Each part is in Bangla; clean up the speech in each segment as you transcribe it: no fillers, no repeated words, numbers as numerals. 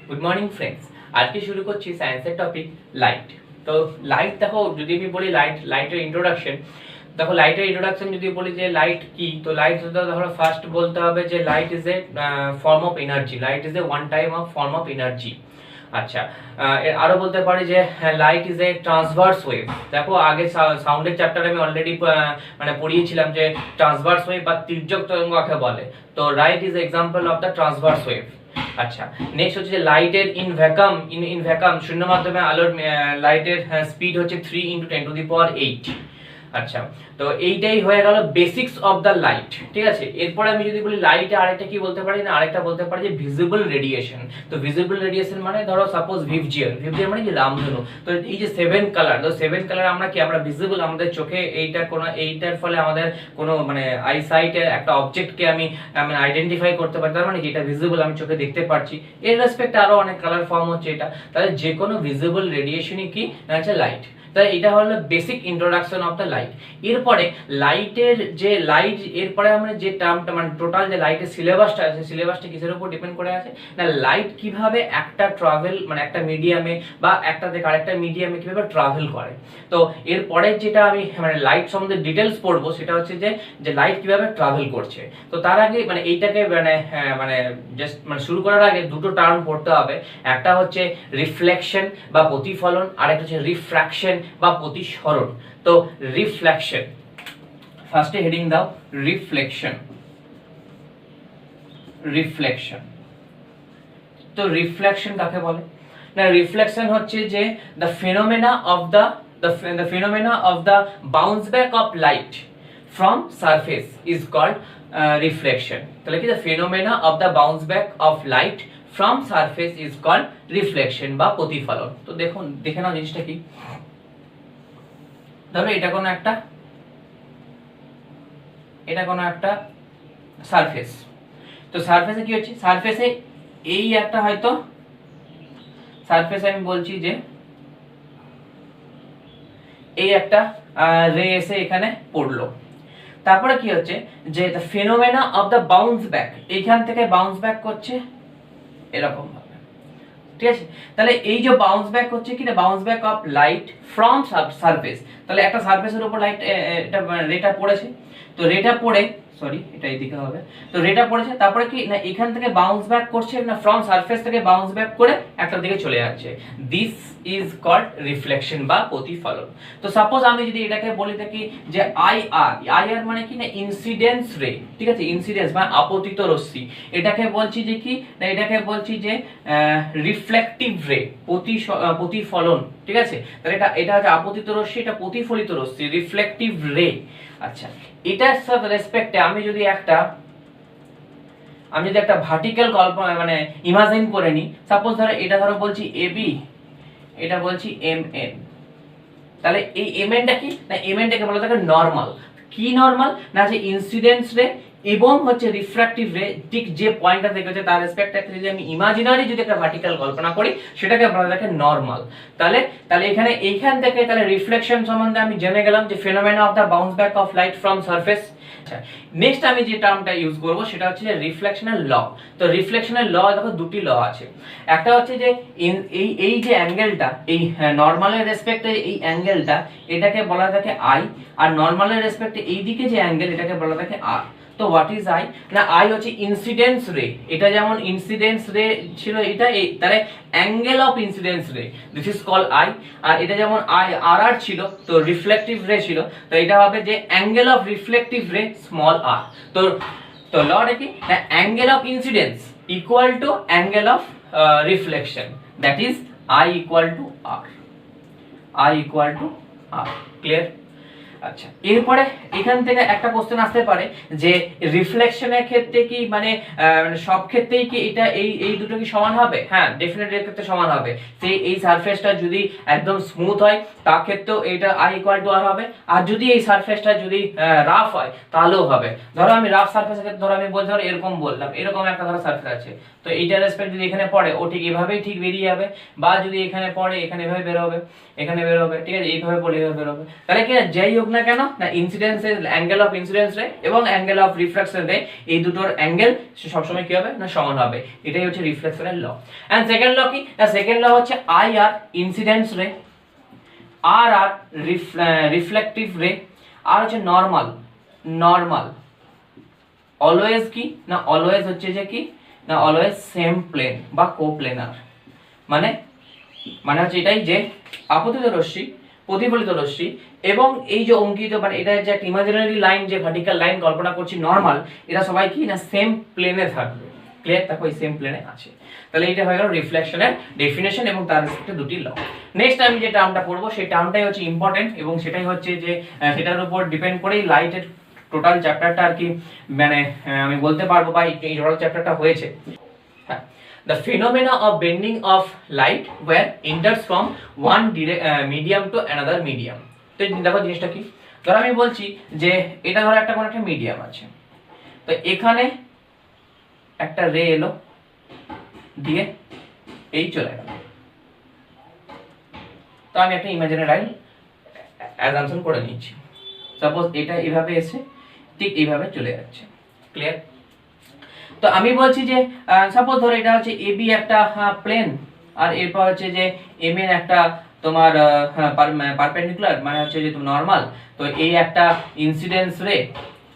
Good morning friends. আজকে শুরু করছি সায়েন্সের টপিক লাইট। তো লাইট দেখো, যদি আমি বলি লাইটের ইন্ট্রোডাকশন, দেখো লাইটের ইন্ট্রোডাকশন যদি বলি যে লাইট কি, তো লাইট ধরো ফার্স্ট বলতে হবে যে light is a form of energy. Light is a one time of form of energy. আচ্ছা, আরো বলতে পারি যে light is a transverse wave. দেখো আগে সাউন্ডের চ্যাপ্টারে আমি অলরেডি মানে পড়িয়েছিলাম যে ট্রান্সভার্স ওয়েভ বা তির্যক তরঙ্গ কাকে বলে। তো light is example of the transverse wave. আচ্ছা, নেক্সট হচ্ছে যে লাইটের ইন ভ্যাকাম শূন্য মাধ্যমে আলোর লাইটের স্পিড হচ্ছে 3 × 10⁸। আচ্ছা, তো এইটাই হয়ে গেল বেসিক্স অফ দ্য লাইট। ঠিক আছে, এরপরে আমি যদি বলি লাইটে আরেকটা কি বলতে পারি না, আরেকটা বলতে পারি যে ভিজিবল রেডিয়েশন। তো ভিজিবল রেডিয়েশন মানে ধরো সাপোজ ভিভজিয়ার মানে কি রামধনু। তো এই যে 7 কালার, তো 7 কালার আমরা কি আমরা ভিজিবল, আমাদের চোখে এইটার ফলে আমাদের কোনো মানে আইসাইটের একটা অবজেক্টকে আমি আইডেন্টিফাই করতে পারি, তার মানে কি এটা ভিজিবল, আমি চোখে দেখতে পাচ্ছি। এর রেসপেক্টে আরো অনেক কালার ফর্ম হচ্ছে এটা। তাহলে যে কোনো ভিজিবল রেডিয়েশনই কি হচ্ছে লাইট। তাই এটা হলো basic introduction of the light. এরপরে এরপরে আমরা যে টার্মটা মানে টোটাল যে লাইটের সিলেবাসটা আছে, সিলেবাসটা কিসের উপর ডিপেন্ড করে আছে না, লাইট কিভাবে একটা ট্রাভেল মানে একটা মিডিয়ামে বা একটা থেকে আরেকটা মিডিয়ামে কিভাবে ট্রাভেল করে। তো এরপরে যেটা আমি মানে লাইট সম্বন্ধে ডিটেলস পড়বো সেটা হচ্ছে যে লাইট কিভাবে ট্রাভেল করছে। তো তার আগে মানে এইটাকে মানে জাস্ট মানে শুরু করার আগে দুটো টার্ম পড়তে হবে। একটা হচ্ছে রিফ্লেকশন বা প্রতিফলন, আর একটা হচ্ছে রিফ্র্যাকশন বা প্রতিসরণ। তো রিফ্লেকশন, ফার্স্টে হেডিং দাও রিফ্লেকশন। তো রিফ্লেকশন কাকে বলে না, রিফ্লেকশন হচ্ছে যে the phenomena of the bounce back of light from surface is called reflection। তাহলে কি the phenomena of the bounce back of light from surface is called reflection বা প্রতিফলন। তো দেখে নাও জিনিসটা কি। ধরো এটা কোনো একটা সারফেস। তো সারফেসে কি হচ্ছে, সারফেসে এই একটা হয়তো সারফেসে আমি বলছি যে এই একটা রে এসে এখানে পড়লো। তারপরে কি হচ্ছে যে the phenomena of the bounce back, এইখান থেকে বাউন্স ব্যাক করছে এরকম ভাবে। ঠিক আছে, তাহলে এই যে বাউন্স ব্যাক হচ্ছে কি না, bounce back of light from surface. তাহলে একটা সারফেসের উপর লাইট এটা রেটা পড়েছে, তো রেটা পড়ে এটা এইদিকে হবে। তো রেটা পড়েছে, তারপরে কি না এখান থেকে বাউন্স ব্যাক করছে না, ফ্রম সারফেস থেকে বাউন্স ব্যাক করে একটা দিকে চলে যাচ্ছে। দিস ইজ কল্ড রিফ্লেকশন বা প্রতিফলন। তো সাপোজ আমি যদি এটাকে বলি থাকি যে আইআর মানে কি না ইনসিডেন্স রে। ঠিক আছে, ইনসিডেন্স মানে আপতিত রশ্মি। এটাকে বলছি যে কি না, এটাকে বলছি যে রিফ্লেকটিভ রে, প্রতিফলন। ঠিক আছে, তাহলে এটা হচ্ছে আপতিত রশ্মি, এটা প্রতিফলিত রশ্মি, রিফ্লেকটিভ রে। আচ্ছা, এটার সাথে রেসপেক্টে আমি যদি একটা ভার্টিক্যাল কল্পনা মানে ইমাজিন করে নি, সাপোজ ধরো এটা ধরো বলছি এবি, এটা বলছি এমএন। তাহলে এই এমএনটা কি না, এমএনটাকে বলা থাকে নরমাল। কি নরমাল না, যে ইনসিডেন্স রে এবং হচ্ছে রিফ্র্যাক্টিভ রে ঠিক যে পয়েন্টটা থেকে হচ্ছে তার রেসপেক্টে একটা যদি আমি ইমাজিনারি যদি একটা ভার্টিক্যাল কল্পনা করি সেটাকে বলা থাকে নরমাল। তাহলে এইখান থেকে তাহলে রিফ্লেকশন সম্বন্ধে আমি জেনে গেলাম যে ফিনোমেনা of the bounce back of light from surface. আচ্ছা, নেক্সট আমি যে টার্মটা ইউজ করব সেটা হচ্ছে যে রিফ্লেকশনের ল। তো রিফ্লেকশনের ল দেখো দুটি ল আছে। একটা হচ্ছে যে এই যে অ্যাঙ্গেলটা, এই নরমালের রেসপেক্টে এই অ্যাঙ্গেলটা, এটাকে বলা থাকে আই, আর নরমালের রেসপেক্টে এই দিকে যে অ্যাঙ্গেল এটাকে বলা থাকে আর। তো হোয়াট ইজ আই না, আই হচ্ছে ইনসিডেন্স রে। এটা যেমন ইনসিডেন্স রে ছিল এটা, তাহলে অ্যাঙ্গেল অফ ইনসিডেন্স রে, দিস ইজ কল্ড আই। আর এটা যেমন আর ছিল, তো রিফ্লেকটিভ রে ছিল, তো এটা হবে যে angle of reflective ray small r. তো লটা কি না, angle of incidence equal to angle of reflection, that is i equal to r. Clear? আচ্ছা, এরপরে এখান থেকে একটা কোশ্চেন আসতে পারে যে রিফ্লেকশনের ক্ষেত্রে কি মানে সব ক্ষেত্রেই কি এটা এই দুটো কি সমান হবে? হ্যাঁ, ডেফিনেটলি এর ক্ষেত্রে সমান হবে। সেই এই সারফেসটা যদি একদম স্মুথ হয় তার ক্ষেত্রেও এটা আই ইকুয়াল টু আর হবে, আর যদি এই সারফেসটা যদি রাফ হয় তাহলেও হবে। ধরো আমি রাফ সারফেসের ক্ষেত্রে ধরো আমি বলছি ধরো এরকম বললাম, এরকম একটা ধরো সারফেস আছে, তো এইটার রেসপেক্ট যদি এখানে পড়ে ও ঠিক এভাবেই ঠিক বেরিয়ে যাবে, বা যদি এখানে পড়ে এখানে এভাবে বের হবে, এখানে বের হবে। ঠিক আছে, এইভাবে পড়ে এভাবে বের হবে। তাহলে কি যেই হোক না কেন, না ইনসিডেন্স অ্যাঙ্গেল অফ ইনসিডেন্স রে এবং অ্যাঙ্গেল অফ রিফ্রাকশন রে এই দুটোর অ্যাঙ্গেল সবসময় কি হবে, না সমান হবে। এটাই হচ্ছে রিফ্লেকশনের ল। এন্ড সেকেন্ড ল কি, না সেকেন্ড ল হচ্ছে আই আর ইনসিডেন্স রে, আর আর রিফ্লেকটিভ রে, আর হচ্ছে নরমাল। নরমাল অলওয়েজ কি, না অলওয়েজ হচ্ছে যে কি, না অলওয়েজ সেম প্লেন বা কোপ্লেনার। মানে মানে হচ্ছে এটাই যে আপতিত রশ্মি, প্রতিফলিত রশ্মি এবং এই যে অঙ্কিত মানে এটা যে একটা ইমাজিনারি লাইন, যে ভার্টিক্যাল লাইন কল্পনা করছি নরমাল, এটা সবাই কি না সেম প্লেনে থাকবে। ক্লিয়ার? দেখো এই সেম প্লেনে আছে। তাহলে এটা হয়ে গেল রিফ্লেকশনের ডেফিনেশন এবং তার সাথে দুটি ল। নেক্সট আমি যে টার্মটা পড়বো সেই টার্মটাই হচ্ছে ইম্পর্টেন্ট এবং সেটাই হচ্ছে যে সেটার উপর ডিপেন্ড করেই লাইটের টোটাল চ্যাপ্টারটা আর কি মানে আমি বলতে পারবো বা এই টোটাল চ্যাপ্টারটা হয়েছে। হ্যাঁ, the phenomena of bending of light where enters from one medium to another medium। তো দেখো জিনিসটা কি, ধরো আমি বলছি যে এটা ধরো একটা কোন একটা মিডিয়াম আছে, তো এখানে একটা রে এলো দিয়ে এই চলে গেল, তো আমি একটা ইমাজিনারি লাইন অ্যাজাম্পশন করে নিচ্ছি। সাপোজ এটা এইভাবে এসে ঠিক এইভাবে চলে যাচ্ছে। ক্লিয়ার? তো আমি বলছি যে সাপোজ ধরো এটা হচ্ছে এবি একটা প্লেন, আর এরপর হচ্ছে যে এম এর একটা তোমার পারপেন্ডিকুলার মানে হচ্ছে যে নরমাল, তো এই একটা ইনসিডেন্স রে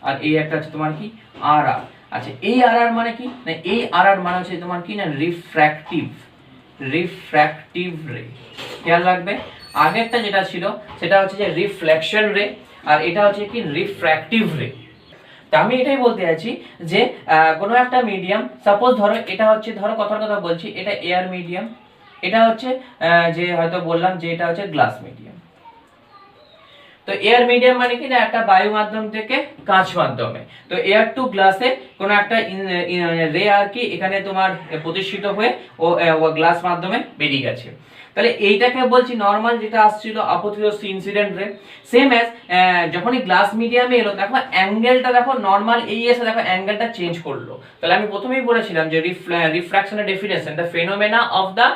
আর এই একটা হচ্ছে তোমার কি আর আর। আচ্ছা এই আর আর মানে কি, না এই আর আর মানে হচ্ছে তোমার কি, না রিফ্র্যাক্টিভ। রিফ্র্যাক্টিভ রে, খেয়াল রাখবে আগেরটা যেটা ছিল সেটা হচ্ছে যে রিফ্লেকশন রে, আর এটা হচ্ছে কি রিফ্র্যাক্টিভ রে। তা আমি এটাই বলতে চাইছি যে কোনো একটা মিডিয়াম, সাপোজ ধরো এটা হচ্ছে, ধরো কথার কথা বলছি, এটা এয়ার মিডিয়াম, এটা হচ্ছে যে হয়তো বললাম যে এটা হচ্ছে গ্লাস মিডিয়াম। তো এয়ার মিডিয়াম মানে কি, না একটা বায়ু মাধ্যম থেকে কাঁচ মাধ্যমে, তো এয়ার টু গ্লাসে কোনো একটা রে আর কি এখানে তোমার প্রতিষ্ঠিত হয়ে ও গ্লাস মাধ্যমে বেরিয়ে গেছে। তাহলে এইটাকে বলছি নরমাল, যেটা আসছিল আপতিত ইনসিডেন্ট রে। সেম অ্যাজ যখনই গ্লাস মিডিয়ামে এলো দেখো অ্যাঙ্গেলটা, দেখো নরমাল এই এসে দেখো অ্যাঙ্গেলটা চেঞ্জ করলো। তাহলে আমি প্রথমেই বলেছিলাম যে রিফ্র্যাকশনের definition, the phenomena of the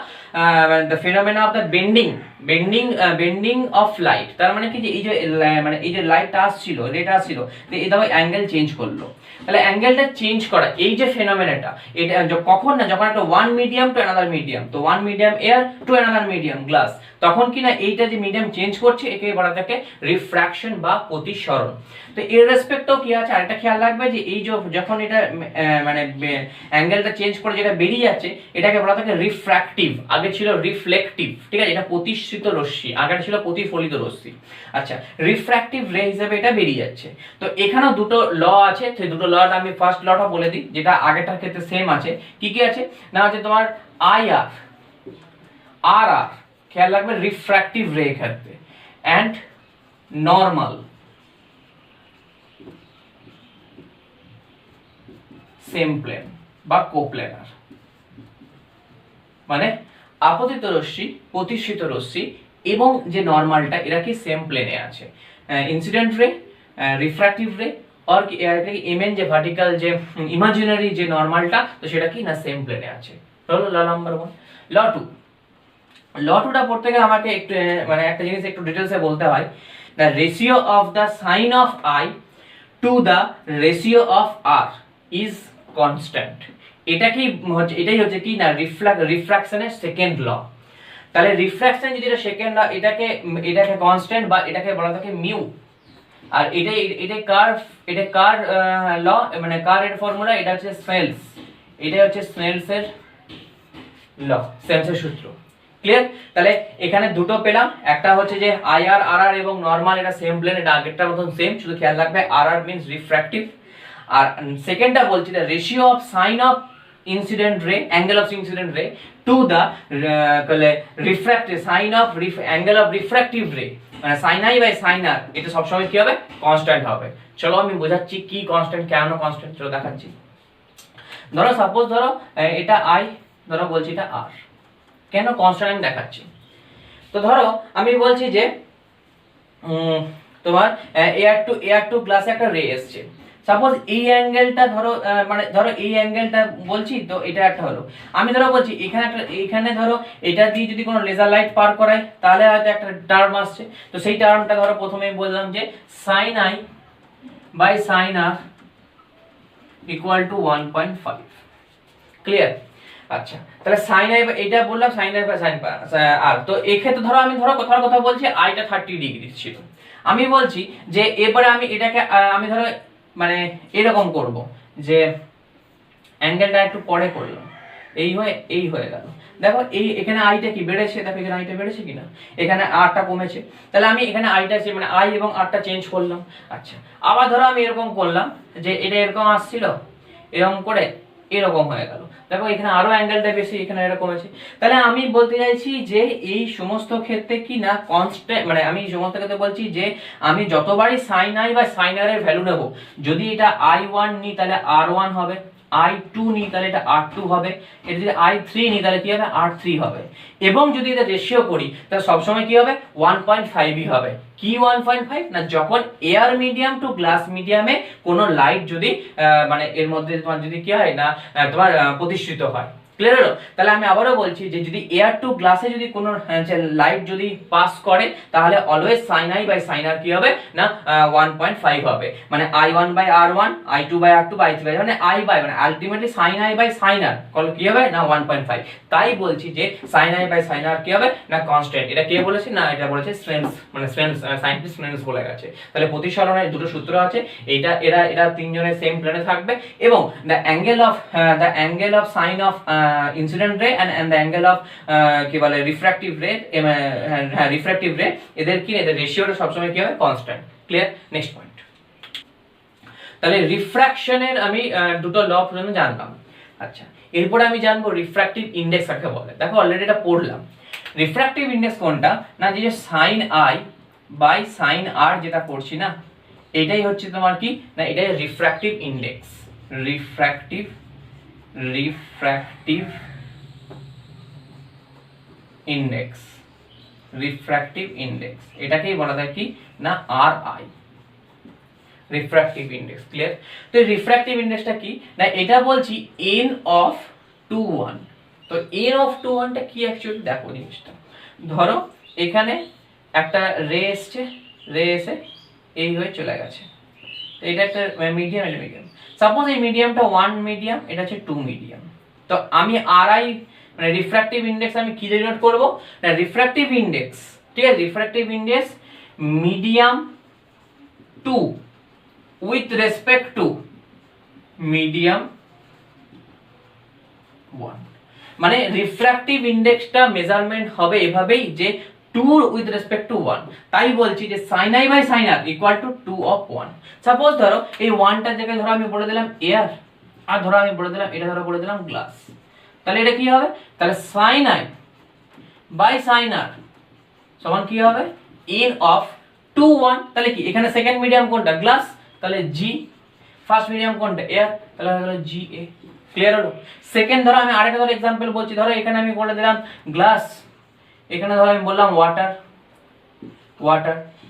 bending of light. তার মানে কি যে এই যে মানে এই যে লাইটটা আসছিল, রেটা আসছিল, তো এই দেখো অ্যাঙ্গেল চেঞ্জ করলো। তাহলে অ্যাঙ্গেলটা চেঞ্জ করা এই যে ফেনোমেনাটা, এটা কখন, না যখন একটা one medium to another medium, তো one medium air to another medium glass, তখন কি না এইটা যে মিডিয়াম চেঞ্জ করছে একে বলা থাকে রিফ্র্যাকশন বা প্রতিসরণ। তো এর রেসপেক্টেও কি আছে আরেকটা খেয়াল রাখবে যে এই যে যখন এটা মানে অ্যাঙ্গেলটা চেঞ্জ করে যেটা বেরিয়ে যাচ্ছে এটাকে বলা থাকে রিফ্র্যাক্টিভ। আগে ছিল রিফ্লেকটিভ, ঠিক আছে, এটা প্রতিসৃত রশ্মি, আগে ছিল প্রতিফলিত রশ্মি। আচ্ছা রিফ্র্যাক্টিভ রে হিসেবে এটা বেরিয়ে যাচ্ছে। তো এখানেও দুটো ল আছে, সেই দুটো লটা আমি ফার্স্ট লটা বলে দিই যেটা আগেরটার ক্ষেত্রে সেম আছে। কি কি আছে, না হচ্ছে তোমার আই আর আর আর, খেয়াল রাখবে রিফ্র্যাক্টিভ রে ক্ষেত্রে, অ্যান্ড নরমাল সেম প্লেন বা কোপ্লেনার। মানে আপতিত রশ্মি, প্রতিসৃত রশ্মি এবং যে নরমালটা এরা কি সেম প্লেনে আছে। ইনসিডেন্ট রে, রিফ্র্যাক্টিভ রে আর কি এমএন যে ভার্টিক্যাল যে ইমাজিনারি যে নরমালটা, তো সেটা কি না সেম প্লেনে আছে। হলো ল নাম্বার 1। ল 2, ল 2টা পড়তে গেলে আমাকে একটু মানে একটা জিনিস একটু ডিটেইলসে বলতে হয়। The ratio of the sine of i to the ratio of r is constant. এটা কি হচ্ছে, এটাই হচ্ছে কি না রিফ্র্যাকশনের সেকেন্ড ল। তাহলে রিফ্র্যাকশন যদি এটা সেকেন্ড ল, এটাকে কনস্ট্যান্ট বা এটাকে বলা থাকে মিউ। আর এটা কার ল, মানে কার এর ফর্মুলা, এটা হচ্ছে স্নেলস, এটা হচ্ছে স্নেলস এর ল, স্নেলস এর সূত্র। ক্লিয়ার? তাহলে এখানে দুটো পেলাম, একটা হচ্ছে যে আইআর আরআর এবং নরমাল এটা সেম প্লেন, এটা আগেরটার মতন সেম, শুধু খেয়াল রাখবে আরআর মিন্স রিফ্র্যাক্টিভ। আর সেকেন্ডটা বলছি the ratio of sign of incident ray, angle of incident ray to the refractive sign of angle of refractive ray, মানে sin i by sin r, এটা সব সময় কি হবে, কনস্ট্যান্ট হবে। চলো আমি বোঝাচ্ছি কি কনস্ট্যান্ট, কেন কনস্ট্যান্ট, চলো দেখাচ্ছি। ধরো সাপোজ ধরো এটা i, ধরো বলছি এটা r, কেন কনস্ট্যান্ট আমি দেখাচ্ছি। তো ধরো আমি বলছি যে তোমার এয়ার টু গ্লাসে একটা রে এসছে, সাপোজ এই অ্যাঙ্গেলটা ধরো মানে ধরো এই অ্যাঙ্গেলটা বলছি, তো এটা একটা হলো। আমি ধরো বলছি এখানে একটা, এখানে ধরো এটা দিয়ে যদি কোনো লেজার লাইট পার করায় তাহলে হয়তো একটা টার্ম আসছে, তো সেই টার্মটা ধরো প্রথমেই বললাম যে sin i by sin r equal to 1.5। Clear? আচ্ছা, তাহলে sin i এটা বললাম sin i by sin r। তো এই ক্ষেত্রে ধরো আমি ধরো কথার কথা বলছি আইটা 30 ডিগ্রি ছিল, আমি বলছি যে এবারে আমি এটাকে আমি ধরো মানে এরকম করব যে অ্যাঙ্গেলটা একটু পরে করলাম, এই হয়ে গেল। দেখো এই এখানে আইটা কি বেড়েছে, দেখো এখানে আইটা বেড়েছে কিনা, এখানে আরটা কমেছে, তাহলে আমি এখানে আইটা মানে আই এবং আরটা চেঞ্জ করলাম। আচ্ছা, আবার ধরো আমি এরকম করলাম যে এটা এরকম আসছিল, এরকম করে এরকম হয়ে গেল, দেখো এখানে আরো অ্যাঙ্গেলটা বেশি, এখানে এটা কমেছে। তাহলে আমি বলতে চাইছি যে এই সমস্ত ক্ষেত্রে কি না কনস্ট্যান্ট, মানে আমি এই সমস্ত ক্ষেত্রে বলছি যে আমি যতবারই sin i বা sin r এর ভ্যালু নেব, যদি এটা i1 নিই তাহলে r1 হবে, i2 নিই তাহলে এটা r2 হবে, এটা যদি i3 নিই তাহলে কি হবে r3 হবে, এবং যদি এটা রেশিও করি তাহলে সবসময় কি হবে 1.5ই হবে। কি 1.5 না, যখন এয়ার মিডিয়াম টু গ্লাস মিডিয়ামে কোনো লাইট যদি মানে এর মধ্যে তোমার যদি কি হয় না তোমার প্রতিষ্ঠিত হয়। ক্লিয়ার হলো? তাহলে আমি আবারও বলছি যে যদি এয়ার টু গ্লাসে যদি কোনো লাইট যদি পাস করে তাহলে always sin i by sin r কি হবে না 1.5 হবে, মানে i1 by r1, i2 by r2 by i3 by, মানে i বাই মানে ultimately sin i by sin r কি হবে না 1.5। তাই বলছি যে sin i by sin r কি হবে না কনস্ট্যান্ট। এটা কে বলেছে না, এটা বলেছে স্ট্রেনস, মানে স্ট্রেনস সায়েন্টিস্ট স্ট্রেনস বলে গেছে। তাহলে প্রতিসরণের দুটো সূত্র আছে, এইটা এরা তিনজনের সেম প্লেনে থাকবে, এবং the angle of sign of incident রে এন্ড দ্য অ্যাঙ্গেল অফ কি বলে রিফ্র্যাক্টিভ রে, হ্যাঁ রিফ্র্যাক্টিভ রে, এদের কি এদের রেশিওটা সবসময় কি হবে কনস্ট্যান্ট। ক্লিয়ার? Next point. তাহলে রিফ্র্যাকশনের আমি দুটো ল পর্যন্ত জানলাম। আচ্ছা, এরপরে আমি জানবো রিফ্র্যাক্টিভ ইনডেক্স কাকে বলে। দেখো অলরেডি এটা পড়লাম। রিফ্র্যাক্টিভ ইনডেক্স কোনটা না, যে sin i by sin r যেটা পড়ছি না, এটাই হচ্ছে তোমার কি না, এটাই refractive index. Refractive index, refractive index, এটাকেই বলা যায় কি না আর আই, রিফ্র্যাক্টিভ ইনডেক্স। ক্লিয়ার? তো রিফ্র্যাক্টিভ ইনডেক্সটা কি না, এটা বলছি n অফ 2 1। তো n অফ 2 1 টা কি অ্যাকচুয়ালি দেখো জিনিসটা, ধরো এখানে একটা রে এসছে, রে এসে এই হয়ে চলে গেছে, তো এটা একটা মিডিয়াম, এটা মিডিয়াম। সাপোজ এই মিডিয়ামটা 1 মিডিয়াম, এটা হচ্ছে 2 মিডিয়াম। তো আমি আরআই মানে রিফ্র্যাক্টিভ ইনডেক্স আমি কি ডিনোট করব না, রিফ্র্যাক্টিভ ইনডেক্স, ঠিক আছে, refractive index medium 2 with respect to medium 1। মানে রিফ্র্যাক্টিভ ইনডেক্সটা মেজারমেন্ট হবে এভাবেই যে 2 উইথ রেসপেক্ট টু 1। তাই বলছি যে sin i by sin r equal to 2 of 1। Suppose ধরো এই 1টার জায়গায় ধরো আমি বলে দিলাম এয়ার, আর ধরো আমি বলে দিলাম এটা ধরো বলে দিলাম গ্লাস, তাহলে এটা কি হবে, তাহলে sin i by sin r সমান কি হবে n অফ 2 1। তাহলে কি এখানে সেকেন্ড মিডিয়াম কোনটা, গ্লাস, তাহলে g, ফার্স্ট মিডিয়াম কোনটা, এয়ার, তাহলে হলো ga। ক্লিয়ার হলো? সেকেন্ড ধরো আমি আরেকটা ধরো एग्जांपल বলছি, ধরো এখানে আমি বলে দিলাম গ্লাস, এখানে ধরো আমি বললাম ওয়াটার,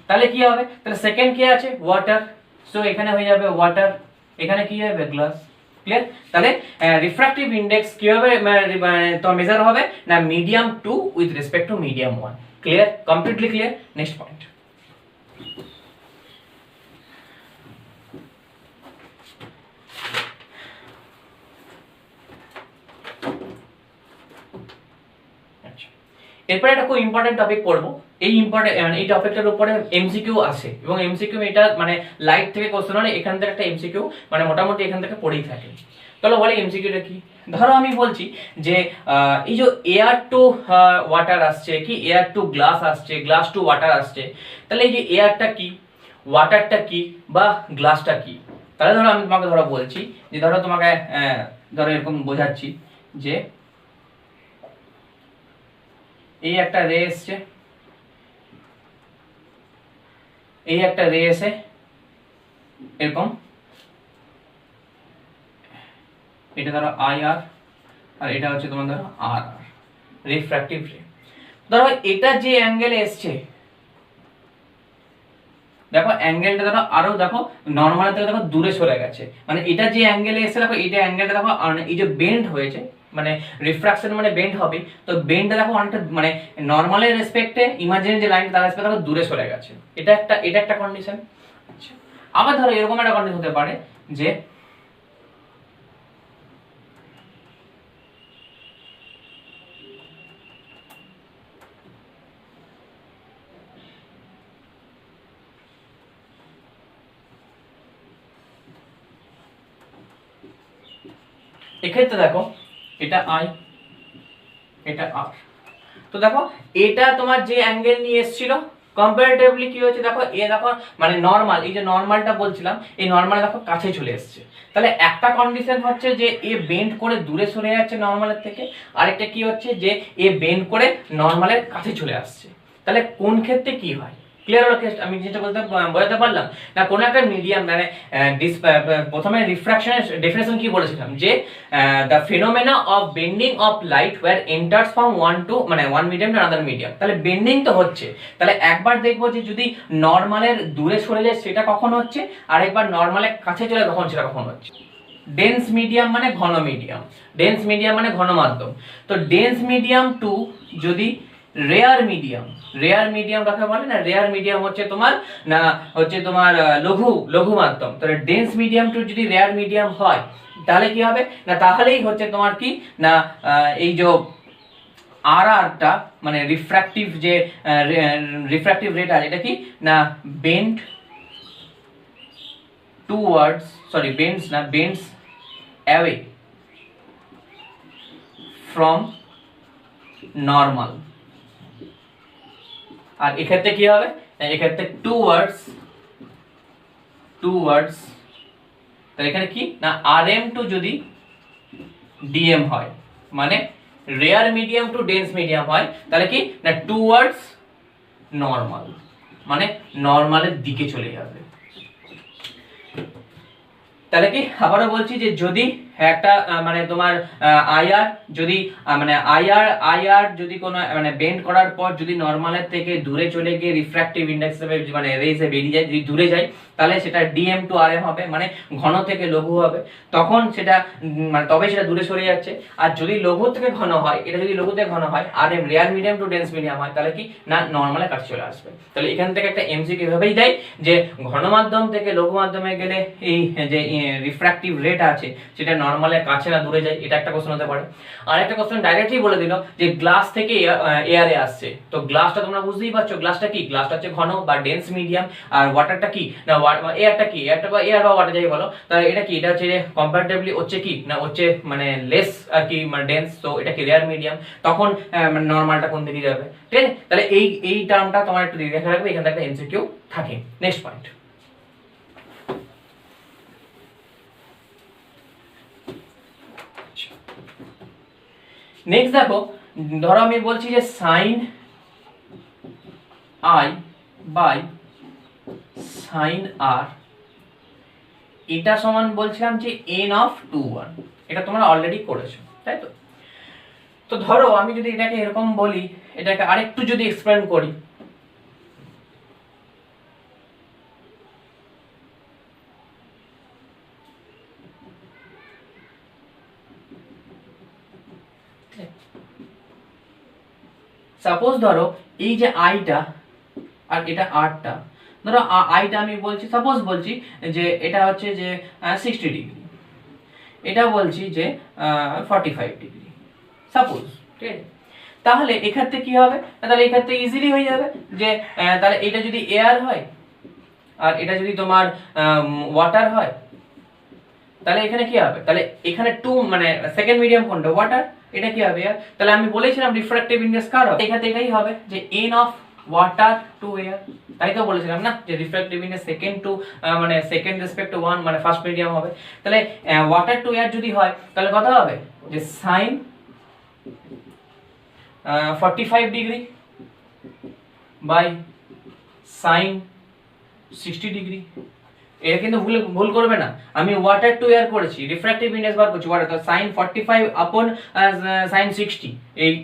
তাহলে কি হবে, তাহলে সেকেন্ড কি আছে ওয়াটার, সো এখানে হয়ে যাবে ওয়াটার, এখানে কি হবে গ্লাস। ক্লিয়ার? তাহলে রিফ্র্যাক্টিভ ইনডেক্স কি হবে তো মেজার হবে না medium 2 with respect to medium 1। Clear? Completely clear? Next point. এরপরে একটা খুব ইম্পর্টেন্ট টপিক পড়বো। এই টপিকটার উপরে এমসিকিউ আসে, এবং এমসিকিউ এটা মানে লাইট থেকে কোশ্চেন হয়, এখান থেকে একটা এমসিকিউ মানে মোটামুটি এখান থেকে পড়েই থাকে। চলো বলি এমসিকিউটা কি। ধরো আমি বলছি যে এই যে এয়ার টু ওয়াটার আসছে, কি এয়ার টু গ্লাস আসছে, গ্লাস টু ওয়াটার আসছে, তাহলে এই যে এয়ারটা কি, ওয়াটারটা কি, বা গ্লাসটা কি। তাহলে ধরো আমি তোমাকে ধরো বলছি যে ধরো তোমাকে ধরো এরকম বোঝাচ্ছি যে এই একটা রে এসছে, এই একটা রে এসে এরকম, এটা ধরো আই আর, আর এটা হচ্ছে তোমার ধরো আর আর, রিফ্র্যাক্টিভ রে। ধরো এটা যে অ্যাঙ্গেল এসছে, দেখো অ্যাঙ্গেলটা দেখো আরো দেখো নর্মাল থেকে দেখো দূরে সরে গেছে, মানে এটা যে অ্যাঙ্গেলে এসে দেখো এটা অ্যাঙ্গেলটা দেখো এই যে বেন্ড হয়েছে, মানে রিফ্রাকশন মানে বেন্ড হবে, তো বেন্ডটা দেখো অনেকটা মানে নর্মালের রেসপেক্টে ইমাজিনারি যে লাইন তার রেসপেক্টে দেখো দূরে সরে গেছে, এটা একটা কন্ডিশন। আচ্ছা, আবার ধরো এরকম একটা কন্ডিশন হতে পারে যে এক্ষেত্রে দেখো এটা আই, এটা আর, তো দেখো এটা তোমার যে অ্যাঙ্গেল নিয়ে এসেছিল কম্পারেটিভলি কি হচ্ছে দেখো এ দেখো মানে নর্মাল, এই যে নর্মালটা বলছিলাম এই নর্মাল দেখো কাছে চলে এসেছে, তাহলে একটা কন্ডিশন হচ্ছে যে এ বেন্ড করে দূরে সরে যাচ্ছে নর্মালের থেকে, আরেকটা কি হচ্ছে যে এ বেন্ড করে নর্মালের কাছে চলে আসছে। তাহলে কোন ক্ষেত্রে কি হয়, ক্লিয়ার হলো কেস? আমি যেটা বোঝাতে পারলাম না? কোন একটা মিডিয়াম মানে প্রথমে রিফ্রাকশনের ডেফিনেশন কি বলেছিলাম যে the phenomena of bending of light where enters from one medium to another medium. তাহলে বেন্ডিং তো হচ্ছে, তাহলে একবার দেখবো যে যদি নর্মালের দূরে সরে যায় সেটা কখন হচ্ছে, আর একবার নর্মালের কাছে চলে তখন সেটা কখন হচ্ছে। ডেন্স মিডিয়াম মানে ঘন মিডিয়াম, ডেন্স মিডিয়াম মানে ঘন মাধ্যম, তো ডেন্স মিডিয়াম টু যদি রেয়ার মিডিয়াম কাকে বলে না, রেয়ার মিডিয়াম হচ্ছে তোমার লঘু মাধ্যম, তাহলে ডেন্স মিডিয়াম টু যদি রেয়ার মিডিয়াম হয় তাহলে কি হবে না, তাহলেই হচ্ছে তোমার কি না এই যে আরটা মানে রিফ্র্যাক্টিভ রেট আছে এটা কি না বেন্ডস অ্যাওয়ে ফ্রম নর্মাল। আর এক্ষেত্রে কি হবে, এক্ষেত্রে টুয়ার্ডস, তাহলে এখানে কি না rm টু যদি dm হয়, মানে rare medium to dense medium হয় তাহলে কি না টুয়ার্ডস নর্মাল, মানে নর্মালের দিকে চলে যাবে। তাহলে কি আবারও বলছি যে যদি একটা মানে তোমার আইআর যদি মানে আইআর যদি কোনো মানে বেন্ড করার পর যদি নরমালের থেকে দূরে চলে গিয়ে রিফ্র্যাক্টিভ ইন্ডেক্স মানে রেজে বেরিয়ে যায়, যদি দূরে যায় তাহলে সেটা ডিএম টু আরএম হবে, মানে ঘন থেকে লঘু হবে, তখন সেটা মানে তবে সেটা দূরে সরে যাচ্ছে। আর যদি লঘু থেকে ঘন হয়, এটা যদি লঘু থেকে ঘন হয় RM rare medium to dense medium হয় তাহলে কি না নরমালের কাছে চলে আসবে। তাহলে এখান থেকে একটা এমসিকিউ এভাবেই দেয় যে ঘন মাধ্যম থেকে লঘু মাধ্যমে গেলে এই যে রিফ্র্যাক্টিভ রেট আছে সেটা নরমালের কাছে না দূরে যায়, এটা একটা কোশ্চেন হতে পারে। আর একটা কোশ্চেন ডাইরেক্টলি বলে দিল যে গ্লাস থেকে এয়ারে আসছে, তো গ্লাসটা তোমরা বুঝতেই পারছো গ্লাসটা কি, গ্লাসটা হচ্ছে ঘন বা ডেন্স মিডিয়াম, আর ওয়াটারটা কি না এয়ারটা কি, এয়ারটা বা এয়ার বা ওয়াটার যাই বলো, তাহলে এটা কি এটা হচ্ছে যে কম্পারেটিভলি হচ্ছে কি না হচ্ছে মানে লেস আর কি মানে ডেন্স, তো এটা কি রেয়ার মিডিয়াম, তখন মানে নরমালটা কোন দিকে যাবে, ঠিক আছে? তাহলে এই টার্মটা তোমার একটু দেখে রাখবে, এখানে একটা এমসিকিউ থাকে। নেক্সট পয়েন্ট, নেক্সট দেখো, ধরো আমি বলছি যে সাইন আই বাই সাইন আর এটা সমান বলছিলাম যে n অফ 2 1, এটা তোমরা অলরেডি করেছো তাই তো? তো ধরো আমি যদি এটাকে এরকম বলি, এটাকে আরেকটু যদি এক্সপ্লেন করি, সাপোজ ধরো এই যে আইটা আর এটা আরটা, ধরো আইটা আমি বলছি সাপোজ বলছি যে এটা হচ্ছে যে 60 ডিগ্রি, এটা বলছি যে 45 ডিগ্রি সাপোজ, ঠিক আছে? তাহলে এক্ষেত্রে কি হবে, তাহলে এক্ষেত্রে ইজিলি হয়ে যাবে যে তাহলে এটা যদি এয়ার হয় আর এটা যদি তোমার ওয়াটার হয় তাহলে এখানে কি হবে, তাহলে এখানে টু মানে সেকেন্ড মিডিয়াম কোনটা ওয়াটার, এটা কি হবে এয়ার, তাহলে আমি বলেছিলাম রিফ্র্যাক্টিভ ইন্ডেক্স কার হবে, এখানে এটাই হবে যে n of water to air, তাই তো বলেছিলাম না যে রিফ্র্যাক্টিভ ইন্ডেক্স সেকেন্ড টু মানে সেকেন্ড রেসপেক্ট টু 1 মানে ফার্স্ট মিডিয়াম হবে, তাহলে ওয়াটার টু এয়ার যদি হয় তাহলে কত হবে যে sine 45 degree by sine 60 degree. এটা কিন্তু ভুল করবে না, আমি ওয়াটার টু এয়ার করেছি, রিফ্র্যাক্টিভ ইন্ডেক্স বার করছি ওয়াটার, তো sin 45 আপন sin 60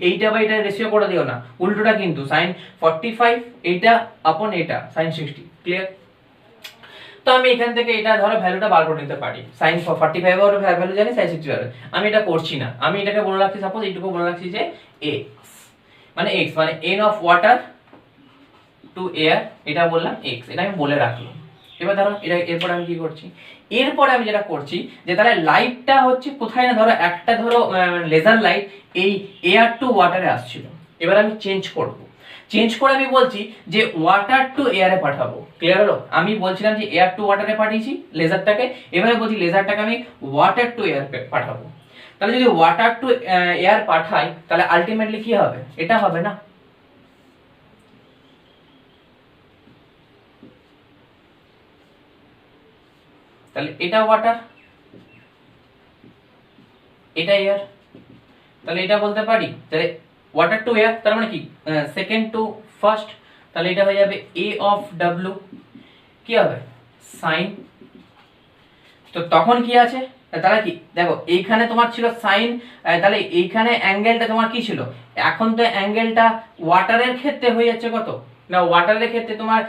এইটা বা এটা রেশিও করে দিও না, উল্টোটা কিন্তু sin 45 এইটা আপন এটা sin 60, ক্লিয়ার? তো আমি এখান থেকে এটা ধরো ভ্যালুটা বার করে নিতে পারি, sin 45 এর ভ্যালু জানি, sin 60 এর। আমি এটা করছি না, আমি এটাকে বলে রাখছি, সাপোজ এইটুকু বলে রাখছি যে x মানে n of water to air, এটা বললাম x, এটা আমি বলে রাখলাম। এবার ধরো এটা এরপর আমি কি করছি, এরপরে আমি যেটা করছি যে তাহলে লাইটটা হচ্ছে কোথায় না, ধরো একটা ধরো লেজার লাইট এই এয়ার টু ওয়াটারে আসছিল, এবার আমি চেঞ্জ করব, চেঞ্জ করে আমি বলছি যে ওয়াটার টু এয়ারে পাঠাবো। ক্লিয়ার হলো? আমি বলছিলাম যে এয়ার টু ওয়াটারে পাঠিয়েছি লেজারটাকে, এবারে বলছি লেজারটাকে আমি ওয়াটার টু এয়ার পাঠাবো। তাহলে যদি ওয়াটার টু এয়ার পাঠাই তাহলে আলটিমেটলি কি হবে, এটা হবে না। তাহলে এটা ওয়াটার, এটা এয়ার, তাহলে এটা বলতে পারি তাহলে ওয়াটার টু এয়ার, তার মানে কি সেকেন্ড টু ফার্স্ট, তাহলে এটা হয়ে যাবে a অফ w, কি হবে সাইন। তো তখন কি আছে, তাহলে কি দেখো এইখানে তোমার ছিল সাইন, তাহলে এইখানে অ্যাঙ্গেলটা তোমার কি ছিল, এখন তো অ্যাঙ্গেলটা ওয়াটারের ক্ষেত্রে হয়ে যাচ্ছে কত না, ওয়াটারের ক্ষেত্রে তোমার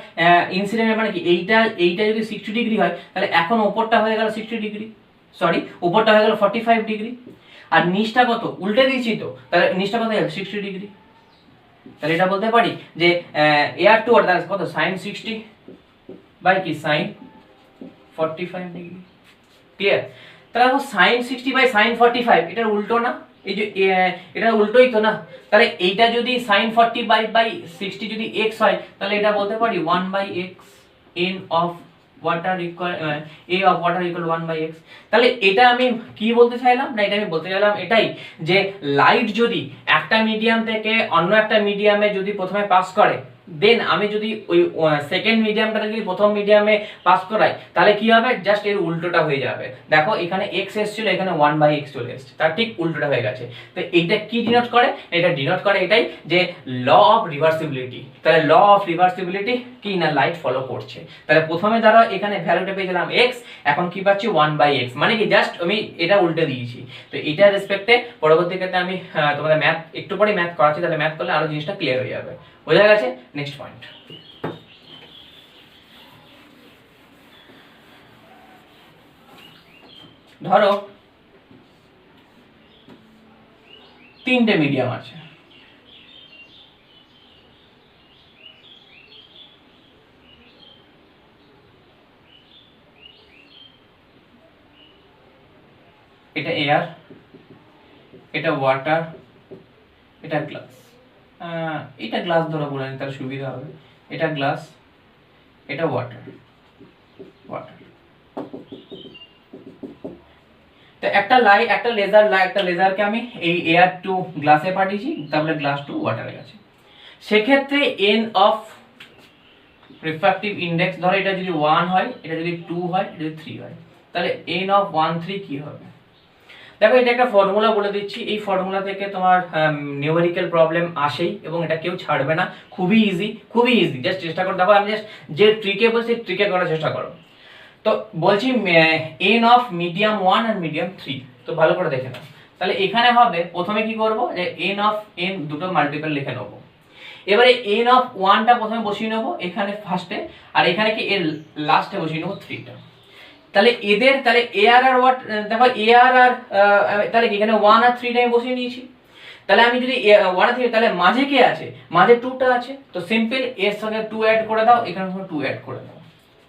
ইনসিডেন্ট মানে কি এইটা যদি 60 ডিগ্রি হয় তাহলে এখন উপরটা হয়ে গেল 60 ডিগ্রি, সরি উপরটা হয়ে গেল 45 ডিগ্রি, আর নিচটা কত উল্টে দিয়েছি, তো তাহলে নিচটা কত হবে 60 ডিগ্রি। তাহলে এটা বলতে পারি যে এয়ার টু ওয়াটার কত sin 60 বাই কি sin 45 ডিগ্রি। ক্লিয়ার? তাহলে দেখো sin 60 বাই sin 45 এটার উল্টো না, এই যে এটা উল্টোই তো না, তাহলে এইটা যদি sin 40 বাই 60 যদি x হয় তাহলে এটা বলতে পারি 1 by x n of water equal a of water equal 1 by x। তাহলে এটা আমি কি বলতে চাইলাম না, এটা আমি বলতে চাইলাম এটাই যে লাইট যদি একটা মিডিয়াম থেকে অন্য একটা মিডিয়ামে যদি প্রথমে পাস করে, দেন আমি যদি ওই সেকেন্ড মিডিয়ামটা যদি প্রথম মিডিয়ামে পাস করাই তাহলে কি হবে, জাস্ট এর উল্টোটা হয়ে যাবে। দেখো এখানে x এসেছিল, এখানে 1 বাই x চলে এসেছে, তার ঠিক উল্টোটা হয়ে গেছে। তো এইটা কি ডিনোট করে, এটা ডিনোট করে এটাই যে ল অফ রিভার্সিবিলিটি। তাহলে ল অফ রিভার্সিবিলিটি কি না, লাইট ফলো করছে। তাহলে প্রথমে ধরো এখানে ভ্যালুটা পেয়েছিলাম x, এখন কি পাচ্ছি 1 বাই x, মানে কি জাস্ট আমি এটা উল্টে দিয়েছি। তো এটার রেসপেক্টে পরবর্তী ক্ষেত্রে আমি তোমাদের ম্যাথ একটু পরে ম্যাথ করাচ্ছি, তাহলে ম্যাথ করলে আরো জিনিসটা ক্লিয়ার হয়ে যাবে। বোঝা গেছে? নেক্সট পয়েন্ট, ধরো তিনটে মিডিয়াম আছে, এটা এয়ার, এটা ওয়াটার, এটা গ্লাস। এটা গ্লাস ধরো বলে তার সুবিধা হবে, এটা গ্লাস, এটা ওয়াটার। তো একটা লেজারকে আমি এই এয়ার টু গ্লাসে পাঠিয়েছি, তারপরে গ্লাস টু ওয়াটারে গেছে। সেক্ষেত্রে এন অফ রিফ্র্যাক্টিভ ইন্ডেক্স, ধরো এটা যদি 1 হয়, এটা যদি 2 হয়, এটা যদি 3 হয়, তাহলে এন অফ 1 3 কি হবে? দেখো এটা একটা ফর্মুলা বলে দিচ্ছি, এই ফর্মুলা থেকে তোমার নিউমেরিক্যাল প্রবলেম আসেই এবং এটা কেউ ছাড়বে না, খুবই ইজি, জাস্ট চেষ্টা করো। দেখো আমি জাস্ট যে ট্রিকে বলছি ট্রিকে করার চেষ্টা করো। তো বলছি এন অফ মিডিয়াম 1 আর মিডিয়াম 3, তো ভালো করে দেখে নাও। তাহলে এখানে হবে প্রথমে কি করব, যে এন অফ এন দুটো মাল্টিপল লিখে নেব। এবারে এন অফ 1টা প্রথমে বসিয়ে নেব এখানে ফার্স্টে, আর এখানে কি এর লাস্টে বসিয়ে নেব 3টা। তাহলে এদের তাহলে এআর আর ওয়াট, দেখো এআর আর তাহলে এখানে 1 আর 3টা আমি বসিয়ে নিয়েছি। তাহলে আমি যদি 1 আর 3, তাহলে মাঝে কে আছে, মাঝে 2টা আছে, তো সিম্পল এর সঙ্গে 2 অ্যাড করে দাও, এখানে 2 অ্যাড করে দাও।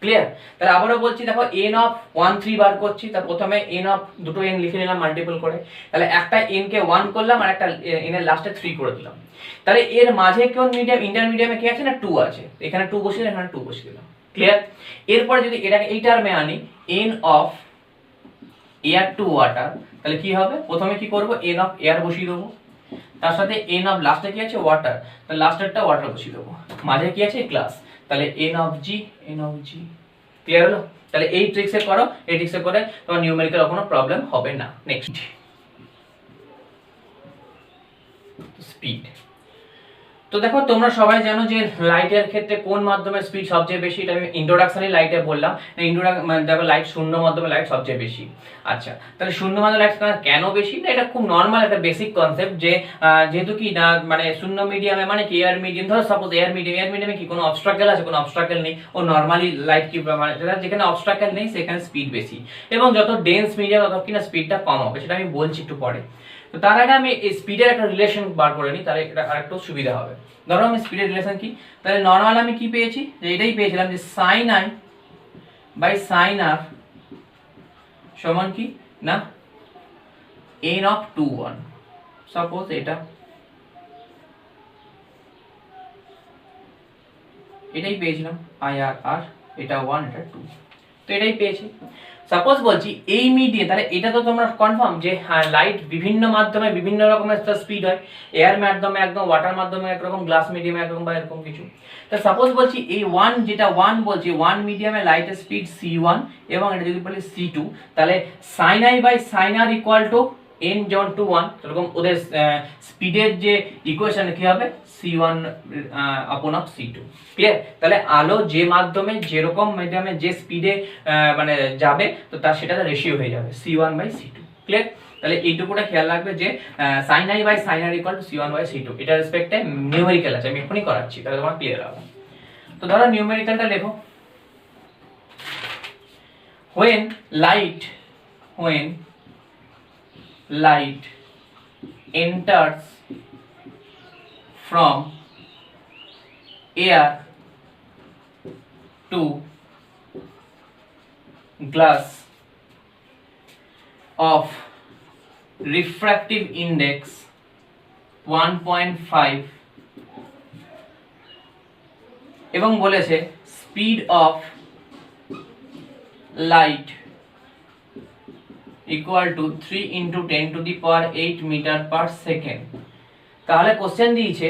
ক্লিয়ার? তাহলে আবারও বলছি, দেখো n অফ 1 3 বার করছি, তার প্রথমে n অফ দুটো n লিখে নিলাম মাল্টিপল করে, তাহলে একটা n কে 1 করলাম আর একটা n এর লাস্টে 3 করে দিলাম। তাহলে এর মাঝে কোন মিডিয়াম, ইন্টারমিডিয়ামে কি আছে না 2 আছে, এখানে 2 বসিয়ে দিলাম, এখানে 2 বসিয়ে দিলাম। ক্লিয়ার? এরপর যদি এটাকে এই টার্মে আনি n of air to water, তাহলে কি হবে, প্রথমে কি করব n অফ এয়ার বসিয়ে দেবো, তার সাথে n অফ লাস্টে কি আছে ওয়াটার, তাহলে লাস্টেরটা ওয়াটার বসিয়ে দেবো, মাঝে কি আছে গ্লাস, তাহলে n অফ g। ক্লিয়ার হলো? তাহলে এই ট্রিক্সে করো, এই ট্রিক্সে করে তোমার নিউমেরিক্যাল কোনো প্রবলেম হবে না। Next speed. তো দেখো তোমরা সবাই জানো যে লাইটের ক্ষেত্রে কোন মাধ্যমে স্পিড সবচেয়ে বেশি, এটা আমি ইন্ট্রোডাকশনালি লাইটে বললাম। দেখো লাইট শূন্য মাধ্যমে লাইট সবচেয়ে বেশি। আচ্ছা, তাহলে শূন্য মাধ্যমে লাইট কেন বেশি, না এটা খুব নর্মাল একটা বেসিক কনসেপ্ট যে যেহেতু কি না মানে শূন্য মিডিয়ামে মানে কি এয়ার মিডিয়াম, ধরো সাপোজ এয়ার মিডিয়ামে কি কোনো অবস্ট্রাকেল আছে, কোনো অবস্ট্রাকেল নেই, ও নর্মালি লাইট কি মানে যেখানে অবস্ট্রাকেল নেই সেখানে স্পিড বেশি, এবং যত ডেন্স মিডিয়াম তত কিনা স্পিডটা কম হবে, সেটা আমি বলছি একটু পরে। তো তার আগে আমি স্পিডের একটা রিলেশন বার করে নিই, তাহলে এটা আরেকটু সুবিধা হবে। ধরো আমি স্পিডের রিলেশন কি, তাহলে নর্মাল আমি কি পেয়েছি, যে এটাই পেয়েছিলাম যে সাইন আই বাই সাইন আর সমান কি না n অফ 2 1। সাপোজ এটাই পেয়েছিলাম আই আর আর, এটা 1 এটা 2, তো এটাই পেয়েছি। সাপোজ বলছি এই মিডিয়ে, তাহলে এটা তো তোমরা কনফার্ম যে লাইট বিভিন্ন মাধ্যমে বিভিন্ন রকমের স্পিড হয়, এয়ার মাধ্যমে একদম, ওয়াটার মাধ্যমে একরকম, গ্লাস মিডিয়ামে একরকম, বা এরকম কিছু। তা সাপোজ বলছি এই 1 যেটা 1 বলছি 1 মিডিয়ামে লাইটের স্পিড c1 এবং এটা যদি বলি c2, তাহলে sin i by sin r equal to n যেমন 2 1, এরকম ওদের স্পিডের যে ইকুয়েশন কি হবে c1 আপন অফ c2। ক্লিয়ার? তাহলে আলো যে মাধ্যমে যেরকম মিডিয়ামে যে স্পিডে মানে যাবে, তো তার সেটা রেশিও হয়ে যাবে c1 বাই c2। ক্লিয়ার? তাহলে এইটুকুটা খেয়াল রাখবে যে sin i by sin r equal to c1 by c2, এটা রেসপেক্টে নিউমেরিক্যাল আছে, আমি এখনই করাচ্ছি, তাহলে তোমার ক্লিয়ার হবে। তো ধরো নিউমেরিক্যালটা লেখো, when light enters from air to glass of refractive index 1.5 এবং বলেছে speed of light equal to 3 into 10 to the power 8 meter per second, তাহলে কোশ্চেন দিয়েছে